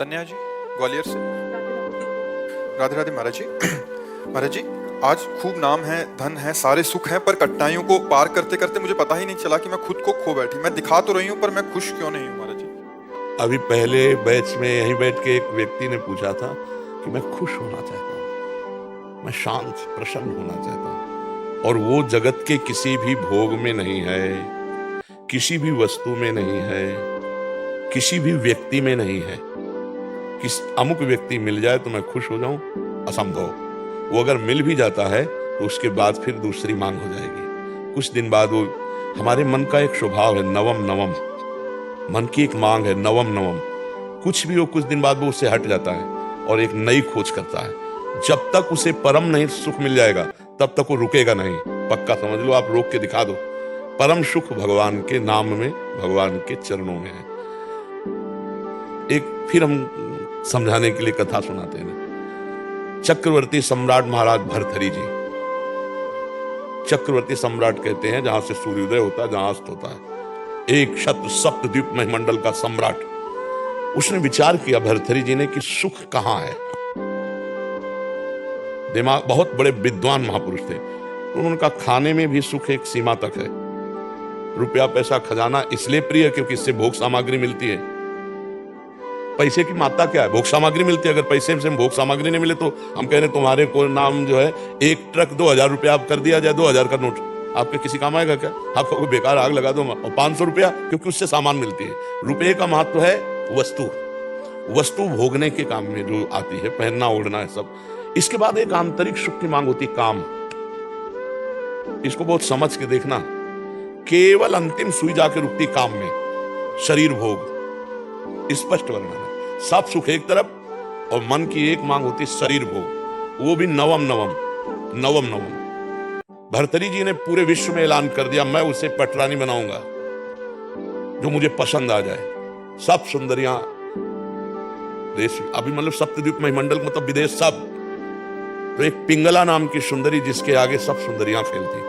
तन्या जी, ग्वालियर से। राधे राधे महाराज जी। महाराज जी, आज खूब नाम है, धन है, सारे सुख हैं, पर कठिनाइयों को पार करते करते मुझे पता ही नहीं चला कि मैं खुद को खो बैठी। मैं दिखा तो रही हूँ पर मैं खुश क्यों नहीं हूँ महाराज जी। अभी पहले बैच में यहीं बैठ के एक व्यक्ति ने पूछा था कि मैं खुश होना चाहता हूँ, मैं शांत प्रसन्न होना चाहता हूँ, और वो जगत के किसी भी भोग में नहीं है, किसी भी वस्तु में नहीं है, किसी भी व्यक्ति में नहीं है। किस अमुक व्यक्ति मिल जाए तो मैं खुश हो जाऊं, असंभव। वो अगर मिल भी जाता है तो उसके बाद फिर दूसरी मांग हो जाएगी। कुछ दिन बाद वो, हमारे मन का एक स्वभाव है नवम नवम, मन की एक मांग है नवम नवम। कुछ भी हो, कुछ दिन बाद वो उससे हट जाता है और एक नई खोज करता है। जब तक उसे परम नहीं सुख मिल जाएगा तब तक वो रुकेगा नहीं। पक्का समझ लो, आप रोक के दिखा दो। परम सुख भगवान के नाम में, भगवान के चरणों में है। एक फिर हम समझाने के लिए कथा सुनाते हैं। चक्रवर्ती सम्राट महाराज भर्तृहरि जी, चक्रवर्ती सम्राट कहते हैं जहां से सूर्योदय होता है, जहां अस्त होता है, एक छत्र सप्तद्वीप मंडल का सम्राट। उसने विचार किया भर्तृहरि जी ने कि सुख कहां है। दिमाग, बहुत बड़े विद्वान महापुरुष थे। उन्होंने कहा खाने में भी सुख एक सीमा तक है। रुपया पैसा खजाना इसलिए प्रिय क्योंकि इससे भोग सामग्री मिलती है। पैसे की मात्रा क्या है? भोग सामग्री मिलती है। अगर पैसे से भोग सामग्री नहीं मिले तो हम कह रहे तुम्हारे को नाम जो है एक ट्रक 2000 रुपया आप कर दिया जाए, 2000 का नोट आपके किसी काम आएगा क्या? आपको बेकार आग लगा दो। और 500 रुपया क्योंकि उससे सामान मिलती है। रुपये का महत्व है वस्तु, वस्तु भोगने के काम में जो आती है, पहनना ओढ़ना है सब। इसके बाद एक आंतरिक सुख की मांग होती काम। इसको बहुत समझ के देखना। केवल अंतिम सुई जाके रुकती काम में, शरीर भोग, स्पष्ट वर्णन है। सब सुख एक तरफ और मन की एक मांग होती शरीर भोग, वो भी नवम नवम नवम नवम। भर्तृहरि जी ने पूरे विश्व में ऐलान कर दिया मैं उसे पटरानी बनाऊंगा जो मुझे पसंद आ जाए। सब सुंदरियां देश, अभी मतलब सप्तद्वीप मंडल मतलब विदेश सब। तो एक पिंगला नाम की सुंदरी जिसके आगे सब सुंदरियां फैलती।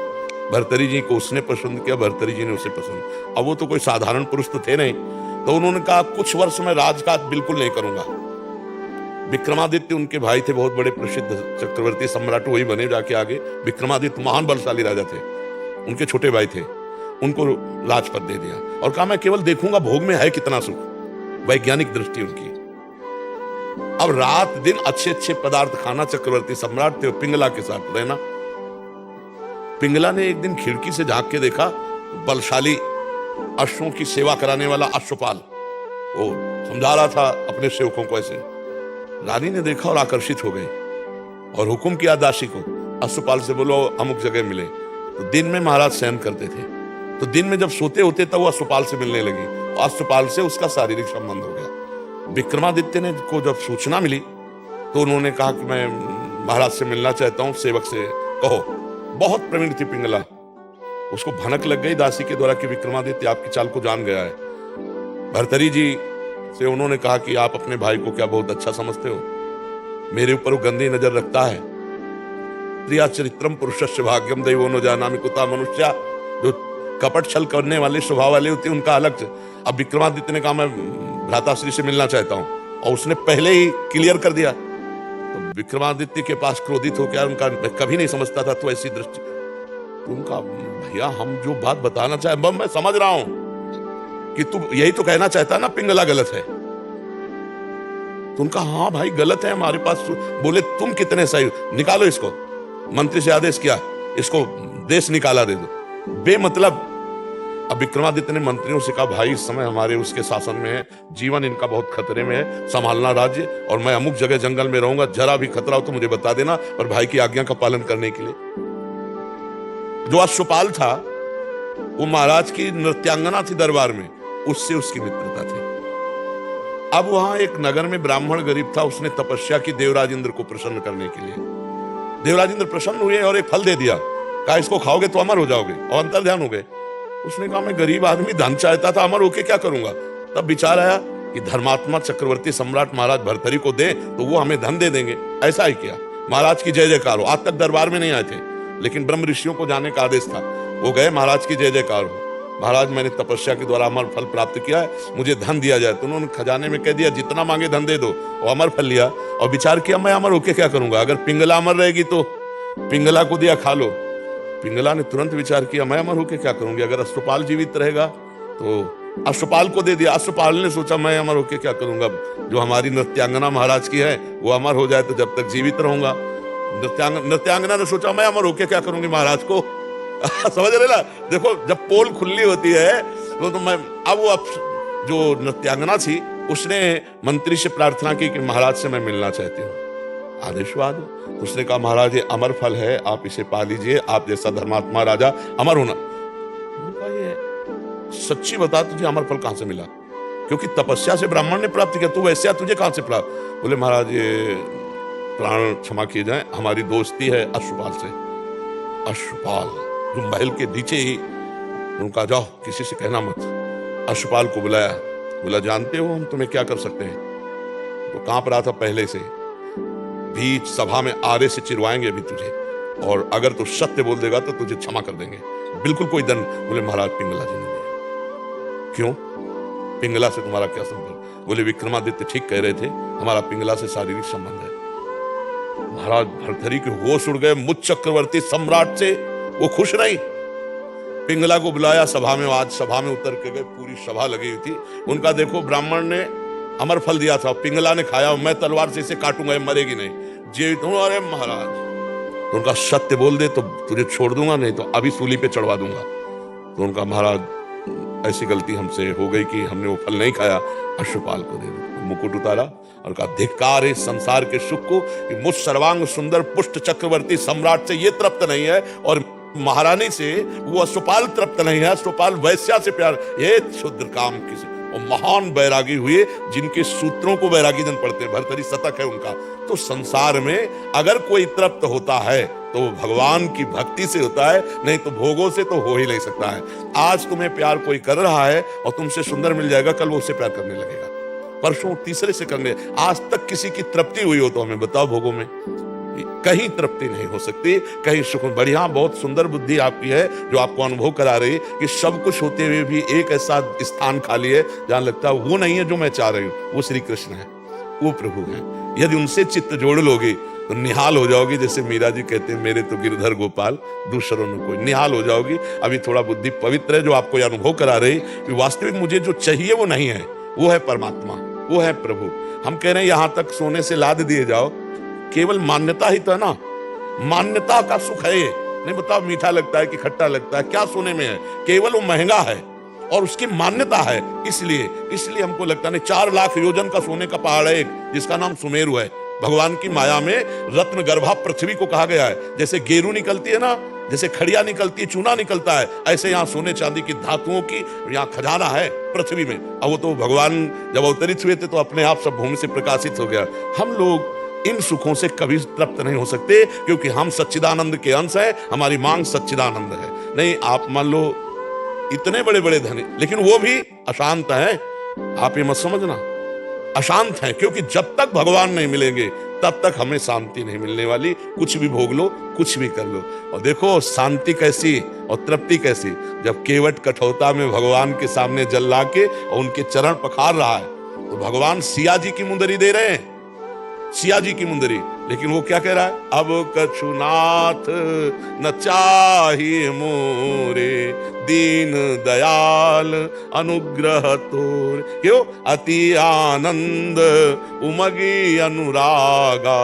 भर्तृहरि जी को उसने पसंद किया, भर्तृहरि जी ने उसे पसंद। अब वो तो कोई साधारण पुरुष तो थे नहीं, तो उन्होंने कहा कुछ वर्ष में राजकाज बिल्कुल नहीं करूंगा। विक्रमादित्य उनके भाई थे, बहुत बड़े प्रसिद्ध चक्रवर्ती सम्राट, वही बने जाके आगे। विक्रमादित्य महान बलशाली राजा थे, उनके छोटे भाई थे। उनको राजपद दे दिया और कहा मैं केवल देखूंगा भोग में है कितना सुख। वैज्ञानिक दृष्टि उनकी। अब रात दिन अच्छे अच्छे पदार्थ खाना। चक्रवर्ती सम्राट थे, पिंगला के साथ रहना। पिंगला ने एक दिन खिड़की से झांक के देखा, बलशाली अश्वों की सेवा कराने वाला अश्वपाल वो समझा रहा था अपने सेवकों को ऐसे। रानी ने देखा और आकर्षित हो गई और हुक्म किया दासी को, अश्वपाल से बोलो अमुक जगह मिले। तो दिन में महाराज शयन करते थे, तो दिन में जब सोते होते तब वो अश्वपाल से मिलने लगी और अश्वपाल से उसका शारीरिक संबंध हो गया। विक्रमादित्य ने को जब सूचना मिली तो उन्होंने कहा कि मैं महाराज से मिलना चाहता हूं, सेवक से कहो। बहुत प्रवीण थी पिंगला, उसको भनक लग गई दासी के द्वारा कि विक्रमादित्य आपकी चाल को जान गया है। भर्तृहरि जी से उन्होंने कहा कि आप अपने भाई को क्या बहुत अच्छा समझते हो? मेरे ऊपर वो गंदी नजर रखता है। प्रिया चरित्रम पुरुषस्य भाग्यम दैवो न जानामि कुता मनुष्या। जो कपट छल करने वाले स्वभाव वाले होते हैं उनका अलग। अब विक्रमादित्य ने कहा मैं भ्राताश्री से मिलना चाहता हूं और उसने पहले ही क्लियर कर दिया। तो विक्रमादित्य के पास क्रोधित हो गया। उनका कभी नहीं समझता था तो ऐसी दृष्टि। तो उनका भैया हम जो बात बताना चाहे मैं समझ रहा हूं कि तू यही तो कहना चाहता ना पिंगला गलत है। तो उनका हाँ भाई गलत है हमारे पास। बोले तुम कितने सही, निकालो इसको। मंत्री से आदेश किया इसको देश निकाला दे दो बेमतलब। अब विक्रमादित्य ने मंत्रियों से कहा भाई इस समय हमारे उसके शासन में है, जीवन इनका बहुत खतरे में है, संभालना राज्य, और मैं अमुक जगह जंगल में रहूंगा, जरा भी खतरा हो तो मुझे बता देना, और भाई की आज्ञा का पालन करने के लिए। जो अश्वपाल था वो महाराज की नृत्यांगना थी दरबार में, उससे उसकी मित्रता थी। अब वहां एक नगर में ब्राह्मण गरीब था, उसने तपस्या की देवराज इंद्र को प्रसन्न करने के लिए। देवराज इंद्र प्रसन्न हुए और एक फल दे दिया, कहा इसको खाओगे तो अमर हो जाओगे, और अंतर ध्यान हो गए। उसने कहा मैं गरीब आदमी धन चाहता था, अमर होके क्या करूंगा? तब विचार आया कि धर्मात्मा चक्रवर्ती सम्राट महाराज भर्तृहरि को दे तो वो हमें धन दे देंगे। ऐसा ही किया। महाराज की जय जयकार हो। आज तक दरबार में नहीं आए थे, लेकिन ब्रह्म ऋषियों को जाने का आदेश था। वो गए, महाराज की जय जयकार हो। महाराज मैंने तपस्या के द्वारा अमर फल प्राप्त किया है, मुझे धन दिया जाए। तो उन्होंने खजाने में कह दिया जितना मांगे धन दे दो, और अमर फल लिया और विचार किया मैं अमर होके क्या करूंगा, अगर पिंगला अमर रहेगी तो पिंगला को दिया खा लो। पिंगला ने तुरंत विचार किया मैं अमर होके क्या करूंगी, अगर अश्वपाल जीवित रहेगा तो अश्वपाल को दे दिया। अश्वपाल ने सोचा मैं अमर होके क्या करूंगा, जो हमारी नृत्यांगना महाराज की है वो अमर हो जाए तो जब तक जीवित रहूंगा। नृत्यांगना ने सोचा मैं अमर होके क्या करूंगी महाराज को समझ रहे ना, देखो जब पोल खुली होती है तो मैं अब जो नृत्यांगना थी उसने मंत्री से प्रार्थना की कि महाराज से मैं मिलना चाहती हूँ, आदेशवाद। तो उसने कहा महाराज ये अमर फल है, आप इसे पा लीजिए, आप जैसा धर्मात्मा राजा अमर होना। ये सच्ची बता तुझे अमर फल कहां से मिला, क्योंकि तपस्या से ब्राह्मण ने प्राप्त किया, तू वैसे तुझे कहां से प्राप्त। बोले महाराज ये प्राण क्षमा किए जाए, हमारी दोस्ती है अश्वपाल से। अश्वपाल जो महल के नीचे ही, उनका जाओ किसी से कहना मत। अश्वपाल को बुलाया, बोला जानते हो हम तुम्हें क्या कर सकते हैं। तो कांप रहा था पहले से, बीच सभा में आरे से चिरवाएंगे अभी तुझे, और अगर तू सत्य बोल देगा तो तुझे क्षमा कर देंगे, बिल्कुल कोई दंड। बोले महाराज पिंगला जी ने दिया। क्यों, पिंगला से तुम्हारा क्या संपर्क। बोले विक्रमादित्य ठीक कह रहे थे, हमारा पिंगला से शारीरिक संबंध है। महाराज भर्तहरि के होश उड़ गए, मुझ चक्रवर्ती सम्राट से वो खुश नहीं। पिंगला को बुलाया सभा में, आज सभा में उतर के गए, पूरी सभा लगी हुई थी। उनका देखो ब्राह्मण ने अमर फल दिया था, पिंगला ने खाया, मैं तलवार से इसे काटूंगा, ये मरेगी नहीं, जीवित हूं। अरे महाराज, तो उनका सत्य बोल दे तो तुझे छोड़ दूंगा, नहीं तो अभी सूली पे चढ़वा दूंगा। तो उनका महाराज ऐसी गलती हमसे हो गई कि हमने वो फल नहीं खाया, अश्वपाल को दे दो। मुकुट उतारा और कहा धिक्कार है संसार के सुख को कि मुझ सर्वांग सुंदर पुष्ट चक्रवर्ती सम्राट से ये तृप्त नहीं है, और महारानी से वो अश्वपाल तृप्त नहीं है, अश्वपाल वैश्या से प्यार, ये क्षुद्र काम किसी। और महान बैरागी हुए जिनके सूत्रों को बैरागी जन पढ़ते हैं, भर्तहरि शतक है उनका। तो संसार में अगर कोई तृप्त होता है तो वो भगवान की भक्ति से होता है, नहीं तो भोगों से तो हो ही नहीं सकता है। आज तुम्हें प्यार कोई कर रहा है और तुमसे सुंदर मिल जाएगा, कल वो उससे प्यार करने लगेगा, परसों तीसरे से करने। आज तक किसी की तृप्ति हुई हो तो हमें बताओ, भोगों में कहीं तृप्ति नहीं हो सकती, कहीं सुख। बढ़िया, बहुत सुंदर बुद्धि आपकी है जो आपको अनुभव करा रही कि सब कुछ होते हुए भी एक ऐसा स्थान खाली है जहां लगता है वो नहीं है जो मैं चाह रही हूं। वो श्री कृष्ण है, वो प्रभु है। यदि उनसे चित्त जोड़ लोगे तो निहाल हो जाओगी। जैसे मीरा जी कहते हैं मेरे तो गिरधर गोपाल दूसरों में कोई, निहाल हो जाओगी। अभी थोड़ा बुद्धि पवित्र है जो आपको यह अनुभव करा रही कि वास्तविक मुझे जो चाहिए वो नहीं है, वो है परमात्मा, वो है प्रभु। हम कह रहे हैं यहां तक सोने से लाद दिए जाओ, केवल मान्यता ही तो है ना, मान्यता का सुख है ये। नहीं बताओ मीठा लगता है कि खट्टा लगता है, क्या सोने में है, केवल वो महंगा है और उसकी मान्यता है। इसलिए हमको लगता नहीं। 4 लाख योजन का सोने का पहाड़ है एक, जिसका नाम सुमेरु है। भगवान की माया में रत्न गर्भा पृथ्वी को कहा गया है। जैसे गेरू निकलती है ना, जैसे खड़िया निकलती है, चूना निकलता है, ऐसे यहाँ सोने चांदी की धातुओं की यहाँ खजाना है पृथ्वी में। अब वो तो भगवान जब अवतरित हुए थे तो अपने आप सब भूमि से प्रकाशित हो गया। हम लोग इन सुखों से कभी तृप्त नहीं हो सकते, क्योंकि हम सच्चिदानंद के अंश हैं, हमारी मांग सच्चिदानंद है। नहीं, आप मान लो इतने बड़े बड़े धनी, लेकिन वो भी अशांत हैं। आप ये मत समझना, अशांत हैं, क्योंकि जब तक भगवान नहीं मिलेंगे तब तक हमें शांति नहीं मिलने वाली। कुछ भी भोग लो, कुछ भी कर लो। और देखो शांति कैसी और तृप्ति कैसी, जब केवट कठौता में भगवान के सामने जल ला के और उनके चरण पखार रहा है, तो भगवान सिया जी की मुंदरी दे रहे हैं, सिया जी की मुंदरी। लेकिन वो क्या कह रहा है, अब कछुनाथ न चाहिए मोरे, दीन दयाल अनुग्रह तोर। क्यों, अति आनंद उमगी अनुरागा,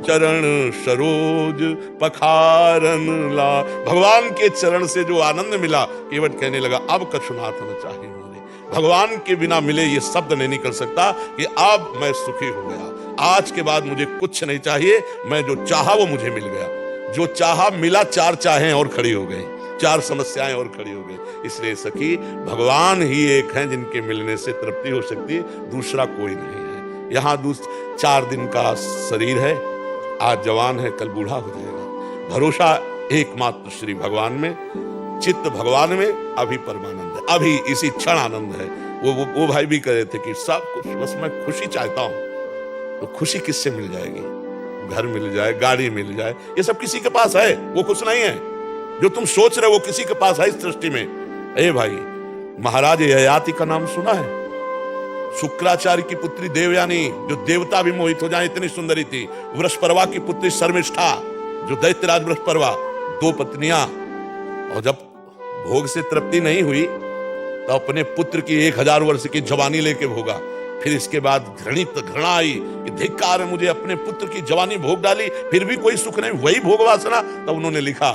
चरण सरोज पखारन ला। भगवान के चरण से जो आनंद मिला, केवट कहने लगा अब कछुनाथ न चाहिए मोरे। भगवान के बिना मिले ये शब्द नहीं निकल सकता कि अब मैं सुखी हो गया, आज के बाद मुझे कुछ नहीं चाहिए, मैं जो चाहा वो मुझे मिल गया। जो चाहा मिला, 4 चाहें और खड़ी हो गई, 4 समस्याएं और खड़ी हो गई। इसलिए सखी, भगवान ही एक हैं जिनके मिलने से तृप्ति हो सकती है, दूसरा कोई नहीं है। यहाँ 4 दिन का शरीर है, आज जवान है कल बूढ़ा हो जाएगा। भरोसा एकमात्र श्री भगवान में, चित्त भगवान में, अभी परमानंद है, अभी इसी क्षण आनंद है। वो भाई भी कह रहे थे कि सब कुछ बस मैं खुशी चाहता हूं। तो खुशी किससे मिल जाएगी, घर मिल जाए, गाड़ी मिल जाए, ये सब किसी के पास है, वो खुश नहीं है। जो तुम सोच रहे हो वो किसी के पास है इस सृष्टि में। ए भाई, महाराज ययाति का नाम सुना है? शुक्राचार्य की पुत्री देवयानी, जो देवता भी मोहित हो जाए इतनी सुंदरी थी। वृषपर्वा की पुत्री शर्मिष्ठा, जो दैत्यराज वृषपर्वा, 2 पत्नियां। और जब भोग से तृप्ति नहीं हुई तो अपने पुत्र की 1000 वर्ष की जवानी लेके भोगा। फिर इसके बाद घृणा आई कि धिक्कार है, मुझे अपने पुत्र की जवानी भोग डाली, फिर भी कोई सुख नहीं, वही भोग वासना। तब उन्होंने लिखा,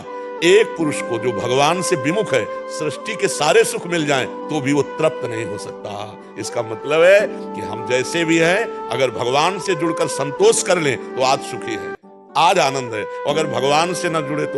एक पुरुष को जो भगवान से विमुख है, सृष्टि के सारे सुख मिल जाएं तो भी वो तृप्त नहीं हो सकता। इसका मतलब है कि हम जैसे भी हैं, अगर भगवान से जुड़कर संतोष कर लें तो आज सुखी है, आज आनंद है। अगर भगवान से न जुड़े तो